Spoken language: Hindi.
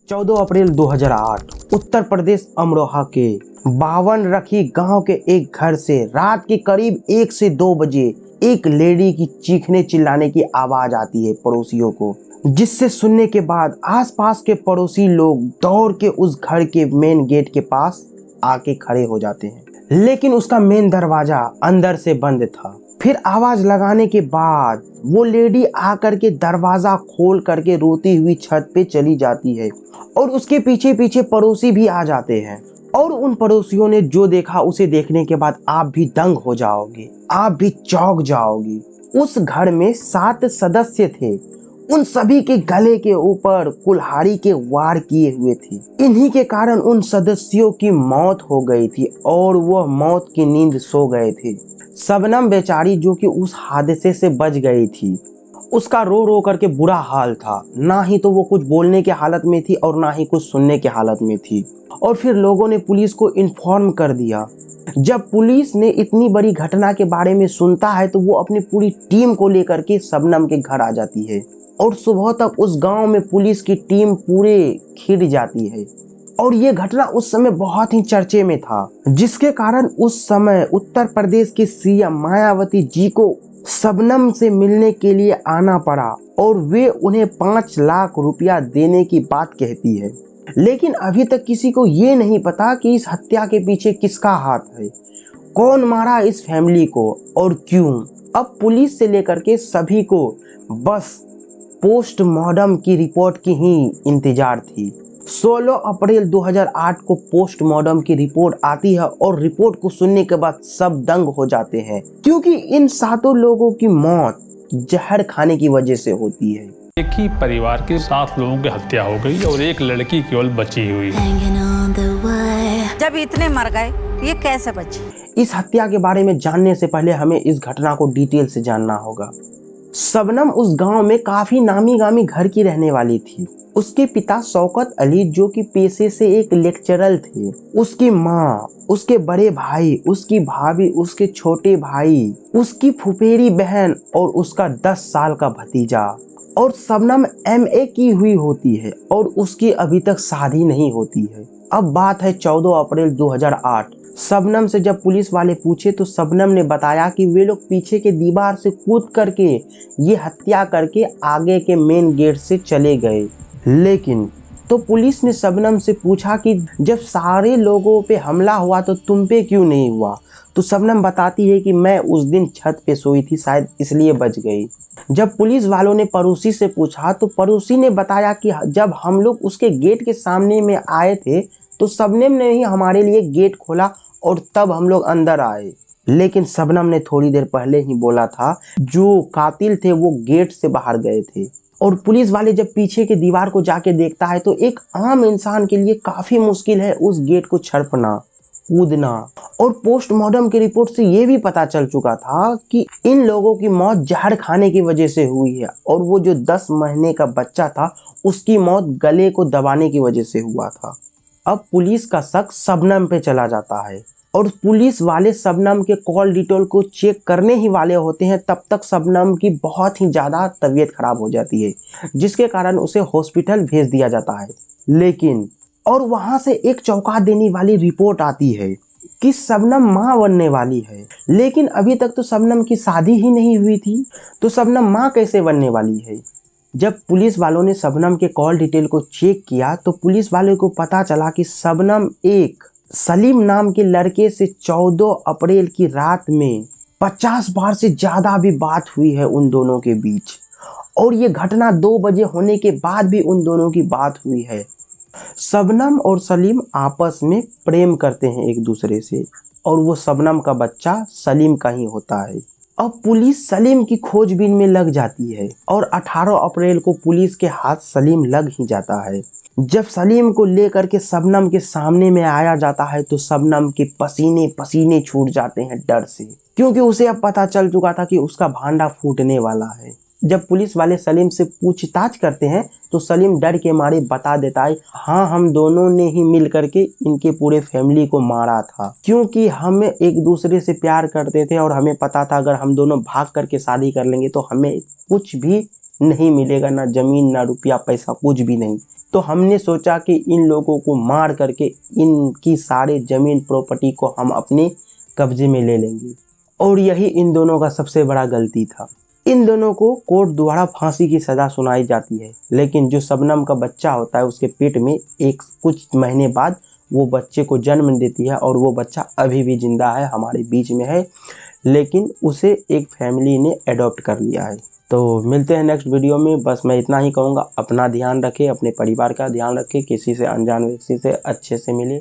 14 अप्रैल 2008 उत्तर प्रदेश अमरोहा के बावन रखी गांव के एक घर से रात के करीब 1 से 2 बजे एक लेडी की चीखने चिल्लाने की आवाज आती है पड़ोसियों को, जिससे सुनने के बाद आसपास के पड़ोसी लोग दौड़ के उस घर के मेन गेट के पास आके खड़े हो जाते हैं, लेकिन उसका मेन दरवाजा अंदर से बंद था। फिर आवाज लगाने के बाद वो लेडी आकर के दरवाजा खोल करके रोती हुई छत पे चली जाती है और उसके पीछे पीछे पड़ोसी भी आ जाते हैं। और उन पड़ोसियों ने जो देखा उसे देखने के बाद आप भी दंग हो जाओगे, आप भी चौंक जाओगे। उस घर में 7 सदस्य थे, उन सभी के गले के ऊपर कुल्हाड़ी के वार किए हुए थे। इन्हीं के कारण उन सदस्यों की मौत हो गई थी और वह मौत की नींद सो गए थे। शबनम बेचारी जो कि उस हादसे से बच गई थी, उसका रो रो करके बुरा हाल था। ना ही तो वो कुछ बोलने के हालत में थी और ना ही कुछ सुनने के हालत में थी। और फिर लोगों ने पुलिस को इन्फॉर्म कर दिया। जब पुलिस ने इतनी बड़ी घटना के बारे में सुनता है तो वो अपनी पूरी टीम को लेकर के शबनम के घर आ जाती है और सुबह तक उस गांव में पुलिस की टीम पूरे खिंड जाती है। और ये घटना उस समय बहुत ही चर्चे में था, जिसके कारण उस समय उत्तर प्रदेश की सीएम मायावती जी को शबनम से मिलने के लिए आना पड़ा और वे उन्हें 5 लाख रुपया देने की बात कहती है। लेकिन अभी तक किसी को ये नहीं पता कि इस हत्या के पीछे किसका हाथ है, कौन मारा इस फैमिली को और क्यों। अब पुलिस से लेकर के सभी को बस पोस्टमार्टम की रिपोर्ट की ही इंतजार थी। 16 अप्रैल 2008 को पोस्टमार्टम की रिपोर्ट आती है और रिपोर्ट को सुनने के बाद सब दंग हो जाते हैं, क्योंकि इन 7 लोगों की मौत जहर खाने की वजह से होती है। एक ही परिवार के 7 लोगों की हत्या हो गई और एक लड़की केवल बची हुई है। जब इतने मर गए ये कैसे बचे? इस हत्या के बारे में जानने से पहले हमें इस घटना को डिटेल से जानना होगा। शबनम उस गांव में काफी नामी गामी घर की रहने वाली थी। उसके पिता शौकत अली जो कि पेशे से एक लेक्चरर थे, उसकी माँ, उसके बड़े भाई, उसकी भाभी, उसके छोटे भाई, उसकी फुफेरी बहन और उसका 10 साल का भतीजा। और शबनम MA की हुई होती है और उसकी अभी तक शादी नहीं होती है। अब बात है 14 अप्रैल 2008। शबनम से जब पुलिस वाले पूछे तो शबनम ने बताया कि वे लोग पीछे के दीवार से कूद करके ये हत्या करके आगे के मेन गेट से चले गए। लेकिन तो पुलिस ने शबनम से पूछा कि जब सारे लोगों पे हमला हुआ तो तुम पे क्यों नहीं हुआ? तो शबनम बताती है कि मैं उस दिन छत पे सोई थी, शायद इसलिए बच गई। जब पुलिस वालों ने पड़ोसी से पूछा तो पड़ोसी ने बताया कि जब हम लोग उसके गेट के सामने में आए थे तो शबनम ने ही हमारे लिए गेट खोला और तब हम लोग अंदर आए। लेकिन शबनम ने थोड़ी देर पहले ही बोला था जो कातिल थे वो गेट से बाहर गए थे। और पुलिस वाले जब पीछे के दीवार को जाके देखता है तो एक आम इंसान के लिए काफी मुश्किल है उस गेट को छड़पना, कूदना। और पोस्टमार्टम की रिपोर्ट से ये भी पता चल चुका था कि इन लोगों की मौत जहर खाने की वजह से हुई है और वो जो 10 महीने का बच्चा था उसकी मौत गले को दबाने की वजह से हुआ था। अब पुलिस का शक शबनम पे चला जाता है और पुलिस वाले शबनम के कॉल डिटेल को चेक करने ही वाले होते हैं। तब तक शबनम की बहुत ही ज़्यादा तबीयत खराब हो जाती है, जिसके कारण उसे हॉस्पिटल भेज दिया जाता है। लेकिन और वहाँ से एक चौंका देने वाली रिपोर्ट आती है कि शबनम माँ बनने वाली है। लेकिन अभी तक तो शबनम की शादी ही नहीं हुई थी, तो शबनम माँ कैसे बनने वाली है? जब पुलिस वालों ने शबनम के कॉल डिटेल को चेक किया तो पुलिस वालों को पता चला कि शबनम एक सलीम नाम के लड़के से 14 अप्रैल की रात में 50 बार से ज़्यादा भी बात हुई है उन दोनों के बीच। और ये घटना 2 बजे होने के बाद भी उन दोनों की बात हुई है। शबनम और सलीम आपस में प्रेम करते हैं एक दूसरे से और वो शबनम का बच्चा सलीम का ही होता है। अब पुलिस सलीम की खोजबीन में लग जाती है और 18 अप्रैल को पुलिस के हाथ सलीम लग ही जाता है। जब सलीम को लेकर के शबनम के सामने में आया जाता है तो शबनम के पसीने पसीने छूट जाते हैं डर से, क्योंकि उसे अब पता चल चुका था कि उसका भांडा फूटने वाला है। जब पुलिस वाले सलीम से पूछताछ करते हैं तो सलीम डर के मारे बता देता है, हाँ हम दोनों ने ही मिल करके इनके पूरे फैमिली को मारा था, क्योंकि हम एक दूसरे से प्यार करते थे और हमें पता था अगर हम दोनों भाग करके शादी कर लेंगे तो हमें कुछ भी नहीं मिलेगा, ना ज़मीन, ना रुपया पैसा, कुछ भी नहीं। तो हमने सोचा कि इन लोगों को मार करके इनकी सारे ज़मीन प्रॉपर्टी को हम अपने कब्जे में ले लेंगे। और यही इन दोनों का सबसे बड़ा गलती था। इन दोनों को कोर्ट द्वारा फांसी की सज़ा सुनाई जाती है, लेकिन जो शबनम का बच्चा होता है उसके पेट में एक कुछ महीने बाद वो बच्चे को जन्म देती है और वो बच्चा अभी भी जिंदा है, हमारे बीच में है, लेकिन उसे एक फैमिली ने अडॉप्ट कर लिया है। तो मिलते हैं नेक्स्ट वीडियो में। बस मैं इतना ही कहूँगा, अपना ध्यान रखें, अपने परिवार का ध्यान रखें, किसी से अनजान व्यक्ति से अच्छे से मिले।